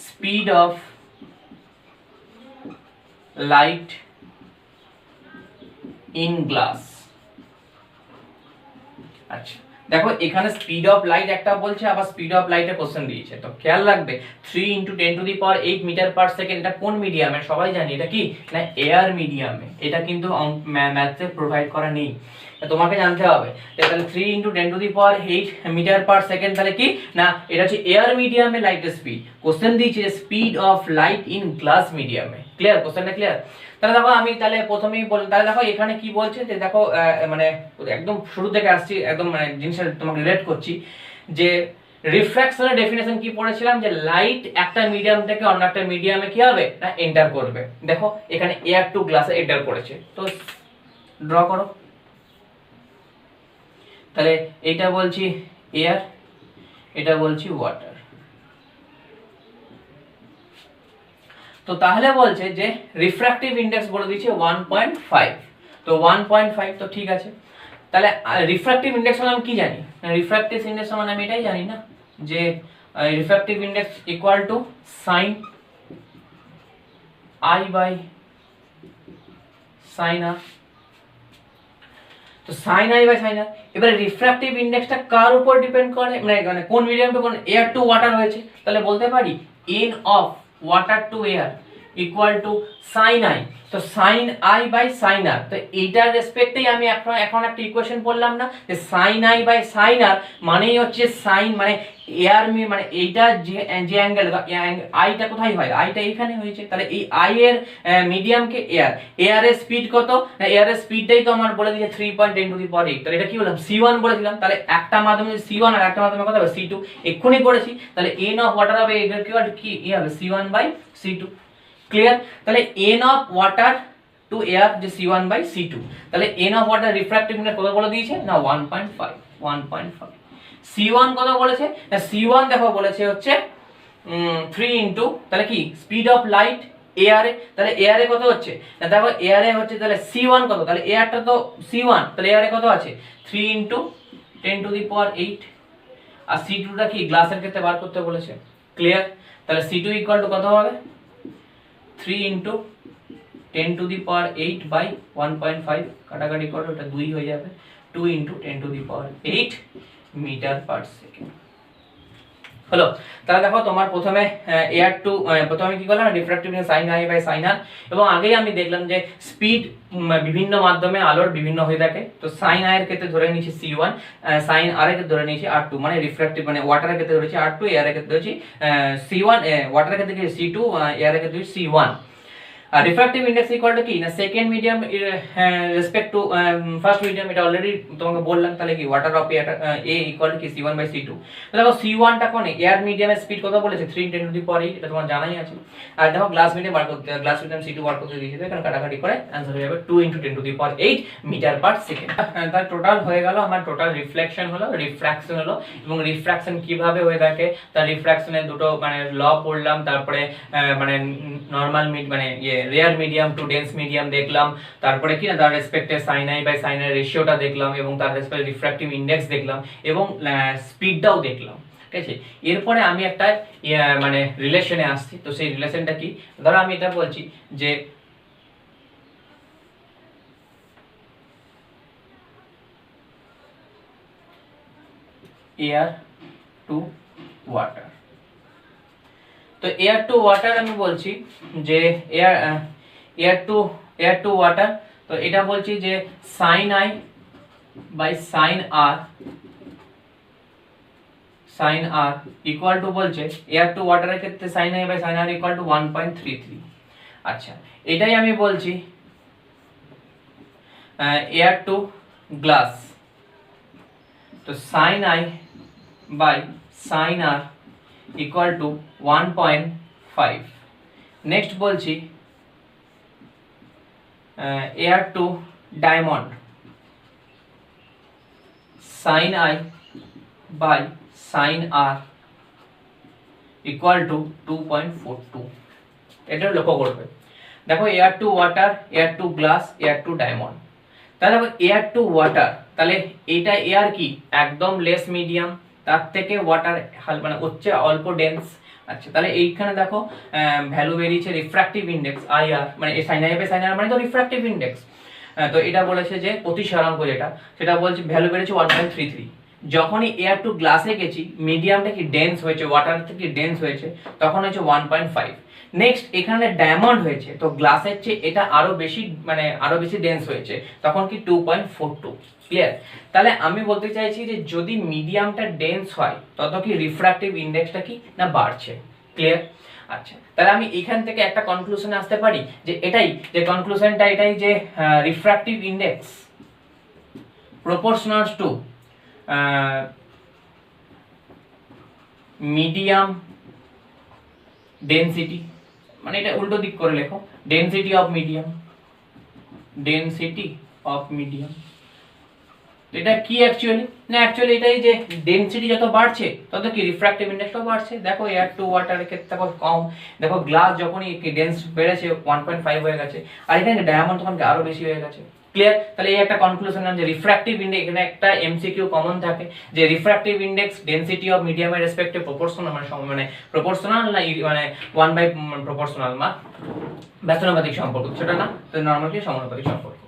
speed of light in glass। আচ্ছা দেখো এখানে স্পিড অফ লাইট একটা বলছে, আবার স্পিড অফ লাইটের কোশ্চেন দিয়েছে, তো খেয়াল রাখবে 3 into 10 to the power 8 metre per second, এটা কোন মিডিয়ামে সবাই জানি, এটা কি না এয়ার মিডিয়ামে, এটা কিন্তু ম্যাথে প্রোভাইড করা নেই, তোমাকে জানতে হবে। তাহলে 3 into 10 to the power 8 metre per second, তাহলে কি না এটা হচ্ছে এয়ার মিডিয়ামে লাইটের স্পিড। কোশ্চেন দিয়েছে speed of light in glass মিডিয়ামে। ক্লিয়ার? কোশ্চেনটা ক্লিয়ার? তাহলে দেখো আমি তাহলে প্রথমেই বল, তাহলে দেখো এখানে কি বলছে যে দেখো মানে একদম শুরু থেকে আসছি, একদম মানে জিনিসটা তোমাকে রিলেট করছি, যে রিফ্র্যাকশনের ডেফিনেশন কি পড়েছিলাম, যে লাইট একটা মিডিয়াম থেকে অন্য একটা মিডিয়ামে কি হবে না এন্টার করবে। দেখো এখানে এয়ার টু গ্লাসে এন্টার করেছে, তো ড্র করো। তাহলে এটা বলছি এয়ার, এটা বলছি ওয়াটার। তো তাহলে বলছে যে রিফ্র্যাক্টিভ ইন্ডেক্স বলে দিয়েছে 1.5, তো 1.5 তো ঠিক আছে। তাহলে রিফ্র্যাক্টিভ ইন্ডেক্স মানে আমি কি জানি, রিফ্র্যাক্টিভ ইন্ডেক্স মানে আমি এটাই জানি না যে refractive index equal to sin i by sin r। তো sin i by sin r, এবারে রিফ্র্যাক্টিভ ইন্ডেক্সটা কার উপর ডিপেন্ড করে, মানে কোন মিডিয়াম টু কোন, এয়ার টু ওয়াটার হয়েছে, তাহলে বলতে পারি n of water to air equal to sin i, তো sin i by sin r। তো এইটার রেসপেক্টেই আমি এখন একটা ইকুয়েশন বললাম না, যে sin i by sin r মানেই হচ্ছে sin মানে এয়ার মানে এইটা যে অ্যাঙ্গেল আইটা কোথায় হয়, আইটা এইখানে হয়েছে, তাহলে এই আই এর মিডিয়ামকে এয়ার, এয়ারের স্পিড কত না, এয়ারের স্পিডটাই তো আমার বলে দিয়েছে 3.10 টু দি পাওয়ার 8, তাহলে এটা কি বললাম c1 বলেছিলাম, তাহলে একটা মাধ্যমে c1 আর একটা মাধ্যমে কত হবে c2, এক্ষুনি করেছি, তাহলে n অফ ওয়াটার হবে কি হবে c1 বাই c2। ক্লিয়ার? তাহলে n of water to air যে c1 বাই c2, তাহলে n of water refractive index কত বলে দিয়েছে না 1.5। c1 কত বলেছে না, c1 দেখো বলেছে হচ্ছে 3 ইনটু, তাহলে কি স্পিড অফ লাইট এয়ারে, তাহলে এয়ারে কত হচ্ছে না দেখো এয়ারে হচ্ছে, তাহলে c1 কত, তাহলে এয়ারটা তো c1, তাহলে এয়ারে কত আছে 3 into 10 to the power 8, R c2 টা কি গ্লাসের ক্ষেত্রে বার করতে বলেছে। ক্লিয়ার? তাহলে c2 ইকুয়াল টু কত হবে 3 into 10 to the power 8 by 1.5, কাটাকাটি করো এটা 2 হয়ে যাবে, 2 into 10 to the power 8 metre per second. হলো? তাহলে দেখো তোমার প্রথমে এয়ার টু প্রথমে কি করলাম refractive sine i by sine r, এবং আগেই আমি দেখলাম যে স্পিড বিভিন্ন মাধ্যমে আলোর বিভিন্ন হয়ে থাকে। তো সাইন আই এর ক্ষেত্রে ধরে নিয়েছি c1, সাইন আর এর ক্ষেত্রে ধরে নিয়েছি r2, মানে রিফ্র্যাক্টিভ মানে ওয়াটারের ক্ষেত্রে ধরেছি r2, এয়ার এর ক্ষেত্রে ধরেছি c1, ওয়াটারের ক্ষেত্রে c2, এয়ার এর ক্ষেত্রে c1। Refractive index equal two কি না second medium respect to first medium, এটা অলরেডি তোমাকে বললাম। তাহলে কি water of A equal to কি c1 বাই c2। তো দেখো c1 টা কোন এয়ার মিডিয়ামের স্পিড কত বলেছে 3 × 10⁸, এটা তোমার জানাই আছে। আর দেখো গ্লাস মিডিয়াম বার করতে, গ্লাস মিডিয়াম c2 বার করতে দিয়েছে, এখানে কাটাকাটি করে आंसर হয়ে যাবে 2 × 10⁸ মিটার পার সেকেন্ড। তার টোটাল হয়ে গেল আমার টোটাল রিফ্লেকশন হলো, রিফ্র্যাকশন হলো, এবং রিফ্র্যাকশন কিভাবে হয়ে থাকে তার রিফ্র্যাকশনের দুটো মানে ল পড়লাম, তারপরে মানে নরমাল মানে rare medium to dense medium দেখলাম, তারপরে কি না তার রেসপেক্টে sine i by sine i রেশিওটা দেখলাম, এবং তার রেসপেক্টে রিফ্র্যাক্টিভ ইন্ডেক্স দেখলাম, এবং স্পিডটাও দেখলাম। ঠিক আছে, এরপরে আমি একটা মানে রিলেশনে আসছি। তো সেই রিলেশনটা কি, ধরো আমি এটা বলছি যে এয়ার টু ওয়াটার। তো এয়ার টু ওয়াটার আমি বলছি যে এয়ার টু ওয়াটার, তো এটা বলছি যে sine i by sine r equal to বলছে এয়ার টু ওয়াটারের ক্ষেত্রে sine i by sine r equal to 1.33। আচ্ছা, এটাই আমি বলছি এয়ার টু গ্লাস, তো sine i by sine r equal to 1.5। Next বলছি air to diamond, sine i by sine r equal to 2.42। এটা লক্ষ্য করবে। দেখো air to water, air to glass, air to diamond. তাহলে দেখো এয়ার টু ওয়াটার, তাহলে এটা এয়ার কি একদম লেস মিডিয়াম, তার থেকে ওয়াটার মানে হচ্ছে অল্প ডেন্স। আচ্ছা, তাহলে এইখানে দেখো ভ্যালু বেরিয়েছে রিফ্র্যাক্টিভ ইন্ডেক্স আইআর, মানে সাইন আই বাই সাইন আর মানে তো রিফ্র্যাক্টিভ ইন্ডেক্স। তো এটা বলেছে যে প্রতিসরাঙ্ক যেটা, সেটা বলছে ভ্যালু বেরিয়েছে 1.33। যখনই এয়ার টু গ্লাসে গেছি, মিডিয়ামটা কি ডেন্স হয়েছে, ওয়াটার থেকে ডেন্স হয়েছে, তখন হচ্ছে 1.5। নেক্সট এখানে ডায়মন্ড হয়েছে, তো গ্লাসের চেয়ে এটা আরো বেশি মানে আরো বেশি ডেন্স হয়েছে, তখন কি 2.42। ক্লিয়ার? তাহলে আমি বলতে চাইছি যে যদি মিডিয়ামটা ডেন্স হয় তত কি রিফ্র্যাক্টিভ ইন্ডেক্সটা কি না বাড়ছে। ক্লিয়ার? আচ্ছা, তাহলে আমি এখান থেকে একটা কনক্লুশনে আসতে পারি যে এটাই, যে কনক্লুশনটা এটাই যে refractive index proportional to medium density, মানে এটা উল্টো দিক করে লেখো, density of medium, density of medium. এটা কি অ্যাকচুয়ালি না, অ্যাকচুয়ালি এটাই যে ডেনসিটি যত বাড়ছে তত কি রিফ্র্যাক্টিভ ইন্ডেক্সটাও বাড়ছে। দেখো এয়ার টু ওয়াটারের ক্ষেত্রে তখন কম, দেখো গ্লাস যখনই ডেন্স বেড়েছে 1.5 হয়ে গেছে, আর এখানে ডায়মন্ড তখন আরো বেশি হয়ে গেছে। ক্লিয়ার? তাহলে এই একটা কনক্লুশন যে রিফ্র্যাক্টিভ ইন্ডেক্স, এখানে একটা এমসিকিউ কমন থাকে যে রিফ্র্যাক্টিভ ইন্ডেক্স ডেনসিটি অফ মিডিয়ামের রেসপেক্টে প্রপোর্শনাল, মানে প্রপোর্শনাল না মানে 1 বাই প্রপোর্শনাল মা ব্যস্তানুপাতিক সম্পর্ক, সেটা না, তো নরমালি সমানুপাতিক সম্পর্ক।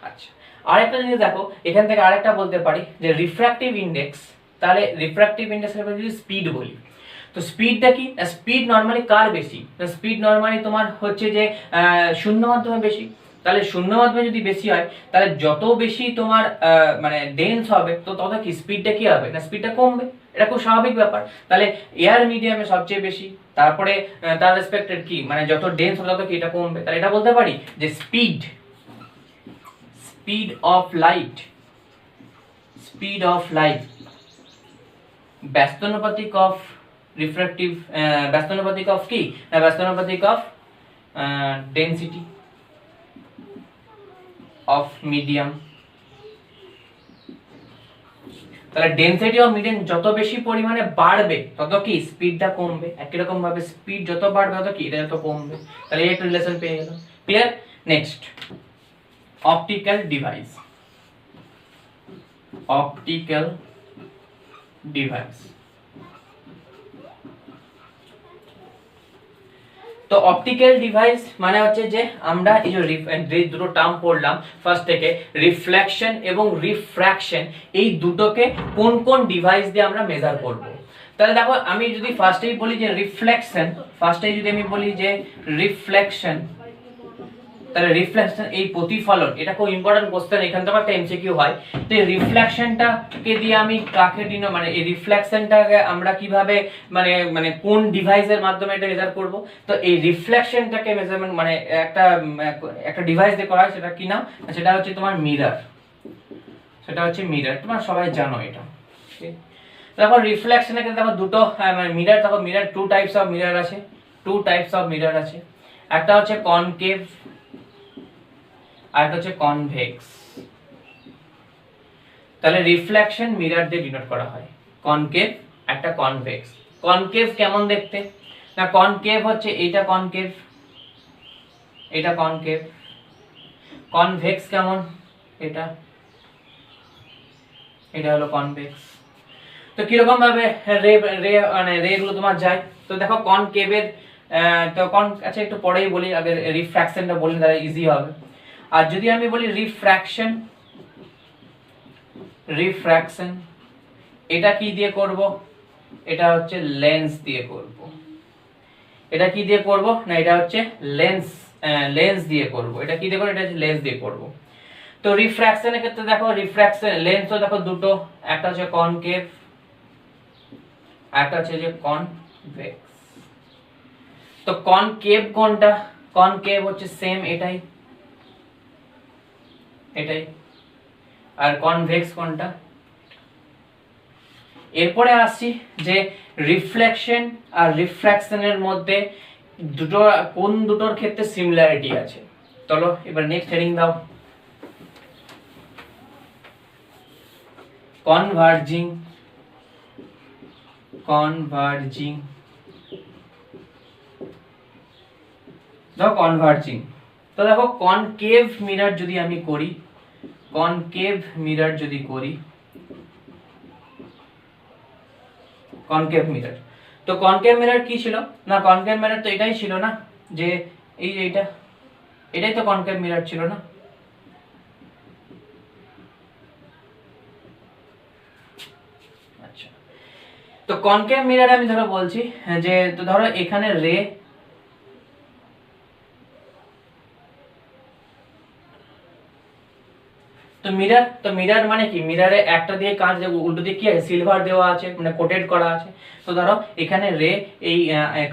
আচ্ছা, আরেকটা জিনিস দেখো, এখান থেকে আরেকটা বলতে পারি যে রিফ্র্যাক্টিভ ইন্ডেক্স, তাহলে রিফ্র্যাক্টিভ ইন্ডেক্সের ব্যাপারে যদি স্পিড বলি, তো স্পিডটা কি, স্পিড নরমালি কার বেশি, স্পিড নরমালি তোমার হচ্ছে যে শূন্য মাধ্যমে বেশি। তাহলে শূন্য মাধ্যমে যদি বেশি হয়, তাহলে যত বেশি তোমার মানে ডেন্স হবে, তো তত কি স্পিডটা কি হবে না স্পিডটা কমবে, এটা খুব স্বাভাবিক ব্যাপার। তাহলে এয়ার মিডিয়ামে সবচেয়ে বেশি, তারপরে তার রেসপেক্টেড কি মানে যত ডেন্স হবে তত কি এটা কমবে। তাহলে এটা বলতে পারি যে speed of light, speed of light ব্যস্তানুপাতিক অফ রিফ্র্যাক্টিভ, ব্যস্তানুপাতিক অফ কি না ব্যস্তানুপাতিক অফ ডেনসিটি অফ মিডিয়াম। তাহলে ডেনসিটি অফ মিডিয়াম যত বেশি পরিমাণে বাড়বে তত কি স্পিডটা কমবে। একই রকম ভাবে স্পিড যত বাড়বে তত কি এটা যত কমবে। তাহলে এই একটা রিলেশন পেয়ে গেলাম। Clear? Next optical device, optical device. তো অপটিক্যাল ডিভাইস মানে হচ্ছে যে আমরা এই যে দুটো টার্ম পড়লাম ফার্স্ট থেকে, রিফ্লেকশন এবং রিফ্র্যাকশন, এই দুটোকে কোন কোন ডিভাইস দিয়ে আমরা মেজার করব। তাহলে দেখো আমি যদি ফার্স্টেই বলি যে রিফ্লেকশন, ফার্স্টেই যদি আমি বলি যে রিফ্লেকশন, তাহলে রিফ্লেকশন এই প্রতিফলন, এটা খুব ইম্পর্টেন্ট কোশ্চেন, এখান থেকে একটা এমসিকিউ হয়। তো এই রিফ্লেকশনটাকে দিয়ে আমি কাকে মানে এই রিফ্লেকশনটাকে আমরা কিভাবে মানে মানে কোন ডিভাইসের মাধ্যমে এটা মেজার করব? তো এই রিফ্লেকশনটাকে মেজারমেন্ট মানে একটা ডিভাইস দিয়ে করা হয়, সেটা কি নাম? সেটা হচ্ছে তোমার মিরর, সেটা হচ্ছে মিরর, তোমরা সবাই জানো এটা। দেখো রিফ্লেকশনের ক্ষেত্রে দেখো দুটো মিরর, দেখো mirror two types of mirror আছে, টু টাইপস অফ মিরর আছে। একটা হচ্ছে কনকেভ আর একটা হচ্ছে কনভেক্স। তাহলে রিফ্লেকশন মিরর দিয়ে ডিনোট করা হয়, কনকেভ একটা কনভেক্স। কনকেভ কেমন দেখতে? না কনকেভ হচ্ছে এইটা কনকেভ, এটা কনকেভ। কনভেক্স কেমন? এটা, এটা হলো কনভেক্স। তো কিরকম ভাবে রে রে মানে রে গুলো তোমার যায়? তো দেখো কনকেভের তো আচ্ছা একটু পরেই বলি, আগে রিফ্র্যাকশনটা বলি তাহলে ইজি হবে। আর যদি আমি বলি রিফ্র্যাকশন, রিফ্র্যাকশন এটা কি দিয়ে করব? এটা হচ্ছে লেন্স দিয়ে করব। এটা কি দিয়ে করব? না এটা হচ্ছে লেন্স, লেন্স দিয়ে করব। এটা কি দিয়ে করব? এটা হচ্ছে লেন্স দিয়ে করব। তো রিফ্র্যাকশনের ক্ষেত্রে দেখো রিফ্র্যাকশন লেন্সও দেখো দুটো, একটা হচ্ছে কনকেভ, একটা হচ্ছে যে কনভেক্স। তো কনকেভ কোনটা? কনকেভ হচ্ছে সেম এটাই, এটাই। আর কনভেক্স কোনটা? এরপরে আসছি যে রিফ্লেকশন আর রিফ্র্যাকশনের মধ্যে দুটো কোন দুটোর ক্ষেত্রে সিমিলারিটি আছে। চলো এবার নেক্সট হেডিং দাও, কনভার্জিং, কনভার্জিং। দেখো কনভার্জিং, তো দেখো কনকেভ মিরর যদি আমি করি, কনকেভ মিরর যদি করি, কনকেভ মিরর, তো কনকেভ মিরর কি ছিল? না কনকেভ মিরর তো এটাই ছিল না, যে এই যে এটা, এটাই তো কনকেভ মিরর ছিল না? আচ্ছা, তো কনকেভ মিরর আমি ধরো বলছি যে, তো ধরো এখানে রে, তো মিরর, তো মিরর মানে কি? মিররে একটা দিয়ে কাঁচ, উল্টো দিকে কি আছে? সিলভার দেওয়া আছে, মানে কোটেড করা আছে। তো ধরো এখানে রে, এই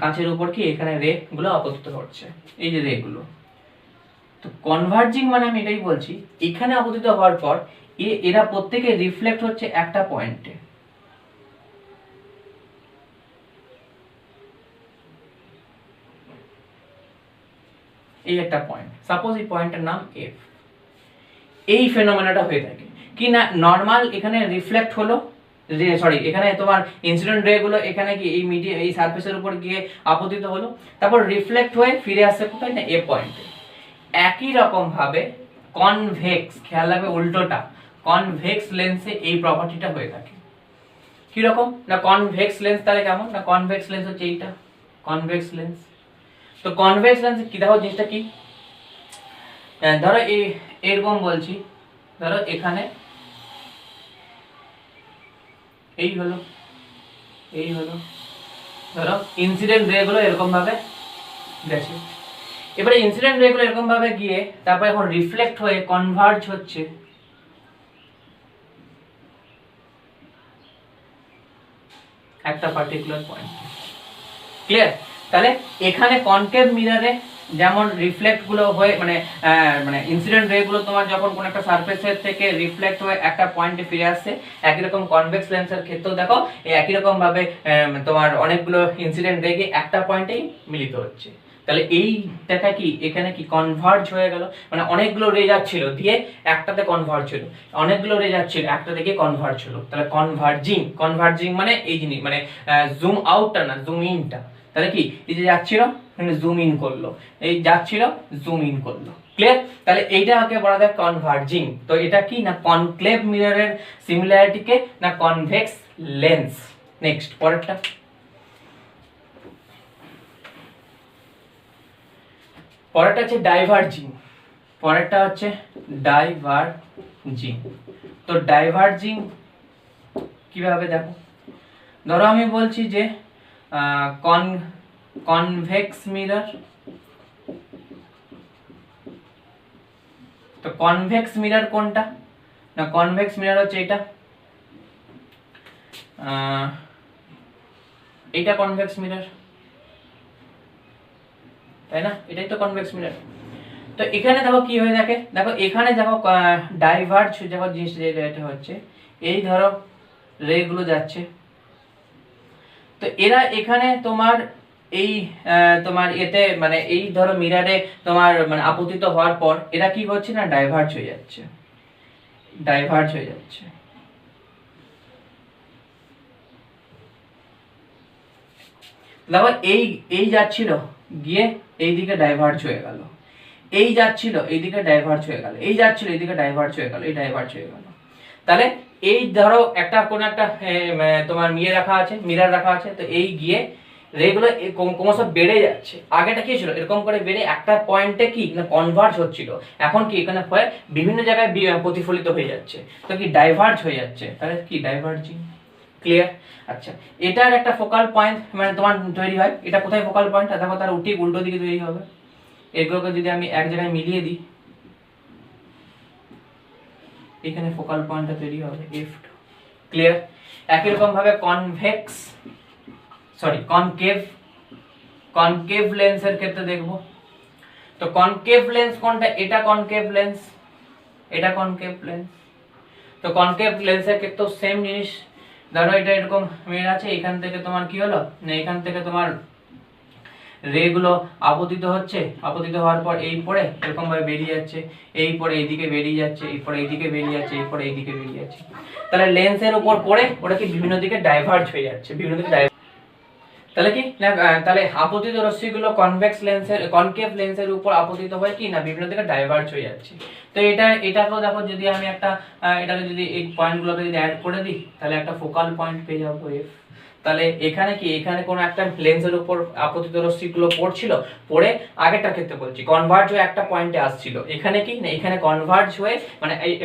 কাঁচের উপর কি এখানে রে গুলো আপতিত হচ্ছে, এই যে রে গুলো। তো কনভার্জিং মানে আমি এটাই বলছি, এখানে আপতিত হওয়ার পর এরা প্রত্যেকে রিফ্লেক্ট হচ্ছে একটা পয়েন্টে। এই একটা পয়েন্ট, সাপোজ এই পয়েন্টের নাম এফ। এই ফেনোমেনাটা হয়ে থাকে কি না, নরমাল এখানে রিফ্লেক্ট হলো, সরি এখানে তোমার ইনসিডেন্ট রে গুলো এখানে কি এই মিডিয়াম এই সারফেসের উপর গিয়ে আপতিত হলো, তারপর রিফ্লেক্ট হয়ে ফিরে আসছে কোথায়? না এ পয়েন্টে। একই রকম ভাবে কনভেক্স, খেয়াল রাখবে উল্টোটা, কনভেক্স লেন্সে এই প্রপার্টিটা হয়ে থাকে। কি রকম? না কনভেক্স লেন্স তাহলে কেমন? না কনভেক্স লেন্স হচ্ছে এইটা, কনভেক্স লেন্স। তো কনভেক্স লেন্স কি দেখো জিনিসটা কি, ধরো এই এরকম বলছি, ধরো এখানে এই হলো, এই হলো, ধরো ইনসিডেন্ট রে গুলো এরকম ভাবে গেছে। এবারে ইনসিডেন্ট রে গুলো এরকম ভাবে গিয়ে তারপর এখন রিফ্লেক্ট হয়ে কনভার্জ হচ্ছে একটা পার্টিকুলার পয়েন্ট। ক্লিয়ার? তাহলে এখানে কনকেভ মিররে যেমন রিফ্লেক্ট গুলো হয়ে মানে মানে ইনসিডেন্ট রে গুলো তোমার যখন কোন একটা সারফেসের থেকে রিফ্লেক্ট হয়ে একটা পয়েন্টে ফিরে আসছে, একই রকম কনভেক্স লেন্সের ক্ষেত্রেও দেখো এই একই রকম ভাবে তোমার অনেকগুলো ইনসিডেন্ট রে গিয়ে একটা পয়েন্টেই মিলিত হচ্ছে। তাহলে এই দেখা কি এখানে কি কনভার্জ হয়ে গেল, মানে অনেকগুলো রে যাচ্ছিল দিয়ে একটাতে কনভার্জ হলো, অনেকগুলো রে যাচ্ছিল একটা থেকে কনভার্জ হলো। তাহলে কনভার্জিং, কনভার্জিং মানে এই জিনিস মানে জুম আউটটা না জুম ইনটা। তাহলে কি এই যে যাচ্ছিল জুম ইন করলো, এই যাচ্ছিল জুম ইন করলো। ক্লিয়ার? তাহলে এইটাকে বলা যায় কনভার্জিং। তো এটা কি না কনকেভ মিররের সিমিলারিটিকে না কনভেক্স লেন্স। নেক্সট পরেরটা, পরেরটা হচ্ছে ডাইভার্জিং, পরেরটা হচ্ছে ডাইভার্জিং। তো ডাইভার্জিং কিভাবে দেখো, ধরো আমি বলছি যে কনভেক্স মিরর, তো কনভেক্স মিরর কোনটা না, কনভেক্স মিরর হচ্ছে এটা, এইটা কনভেক্স মিরর, তাই না, এটাই তো কনভেক্স মিরর। তো এখানে দেখো কি হয়ে থাকে, দেখো এখানে দেখো ডাইভার্জ দেখো জিনিসটা যেটা হচ্ছে, এই ধরো রে গুলো যাচ্ছে, তো এরা এখানে তোমার এই তোমার এতে মানে এই ধরো মিরারে তোমার মানে আপতিত হওয়ার পর এরা কি করছে না, ডাইভার্জ হয়ে যাচ্ছে, ডাইভার্জ হয়ে যাচ্ছে। দেখো এই এই যাচ্ছিল গিয়ে এইদিকে ডাইভার্জ হয়ে গেল, এই যাচ্ছিল এইদিকে ডাইভার্জ হয়ে গেল, এই যাচ্ছিল এইদিকে ডাইভার্জ হয়ে গেল, এই ডাইভার্জ হয়ে গেল। তাহলে এই ধরো একটা কোন একটা তোমার মিরার রাখা আছে, তো এই গিয়ে রেগুলো ক্রমশ বেড়ে যাচ্ছে। আগেটা কি ছিল, এরকম করে বেড়ে একটা পয়েন্টে কি না কনভার্জ হচ্ছিল, এখন কি এখানে হয়ে বিভিন্ন জায়গায় প্রতিফলিত হয়ে যাচ্ছে, তো কি ডাইভার্জ হয়ে যাচ্ছে, তাহলে কি ডাইভার্জিং। ক্লিয়ার? আচ্ছা, এটার একটা ফোকাল পয়েন্ট মানে তোমার তৈরি হয়, এটা কোথায় ফোকাল পয়েন্ট, দেখো তার ঠিক উল্টো দিকে তৈরি হবে। এগুলোকে যদি আমি এক জায়গায় মিলিয়ে দিই, এখানে ফোকাল পয়েন্টটা তৈরি হবে F2। ক্লিয়ার? একই রকম ভাবে কনকেভ লেন্সের ক্ষেত্রে দেখব, তো কনকেভ লেন্স কোনটা, এটা কনকেভ লেন্স, এটা কনকেভ লেন্স। তো কনকেভ লেন্সের ক্ষেত্রেও সেম জিনিস, ধরো এটা এরকম মিরর আছে, এখান থেকে তোমার কি হলো না, এখান থেকে তোমার রে গুলো আপতিত হচ্ছে, আপতিত হওয়ার পর এই পরে এরকম ভাবে বেরিয়ে যাচ্ছে, এই পরে এইদিকে বেরিয়ে যাচ্ছে, এই পরে এইদিকে বেরিয়ে যাচ্ছে, এই পরে এইদিকে বেরিয়ে যাচ্ছে। তাহলে লেন্সের উপর পড়ে ওটা কি বিভিন্ন দিকে ডাইভার্জ হয়ে যাচ্ছে, বিভিন্ন দিকে তাহলে কি না, তাহলে আপতিত রশ্মিগুলো কনকেভ লেন্সের উপর আপতিত হয় কি না বিভিন্ন দিকে ডাইভার্জ হয়ে যাচ্ছে। তো এটাকেও দেখো যদি আমি একটা এটাকে যদি এই পয়েন্টগুলোকে যদি অ্যাড করে দিই, তাহলে একটা ফোকাল পয়েন্ট পেয়ে যাবো F। তাহলে এখানে কি, এখানে কোনো একটা লেন্সের উপর আপতিত রশ্মিগুলো পড়ছিল, পড়ে আগেরটার ক্ষেত্রে বলছি কনভার্জ হয়ে একটা পয়েন্টে আসছিল, এখানে কি না এখানে কনভার্জ হয়ে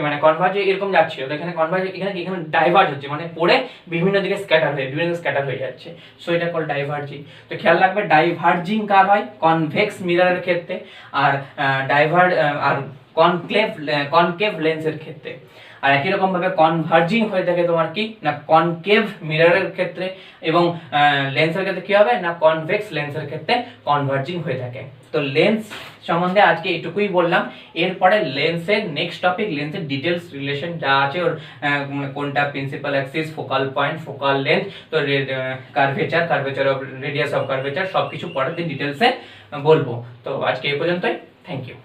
মানে কনভার্জ হয়ে এরকম যাচ্ছিল, তো এখানে কনভার্জ এখানে ডাইভার্জ হচ্ছে, মানে পড়ে বিভিন্ন দিকে স্ক্যাটার হয়ে যাচ্ছে, সো এটা কল ডাইভার্জিং। তো খেয়াল রাখবে ডাইভার্জিং কার হয়, কনভেক্স মিররের ক্ষেত্রে, আর আর কনকেভ লেন্সের ক্ষেত্রে। আর একই রকম ভাবে কনভার্জিং হয়ে থাকে তোমার কি না কনকেভ মিররের ক্ষেত্রে, এবং লেন্সের ক্ষেত্রে কি হবে না কনভেক্স লেন্সের ক্ষেত্রে কনভার্জিং হয়ে থাকে। তো লেন্স সম্বন্ধে আজকে এটুকুই বললাম। এরপরে লেন্সের নেক্সট টপিক, লেন্সের ডিটেলস রিলেশন যা আছে ওর কোনটা principal axis, focal point, focal length, তো curvature of radius of curvature সবকিছু পরের দিন ডিটেলসে বলবো। তো আজকে এই পর্যন্তই, থ্যাংক ইউ।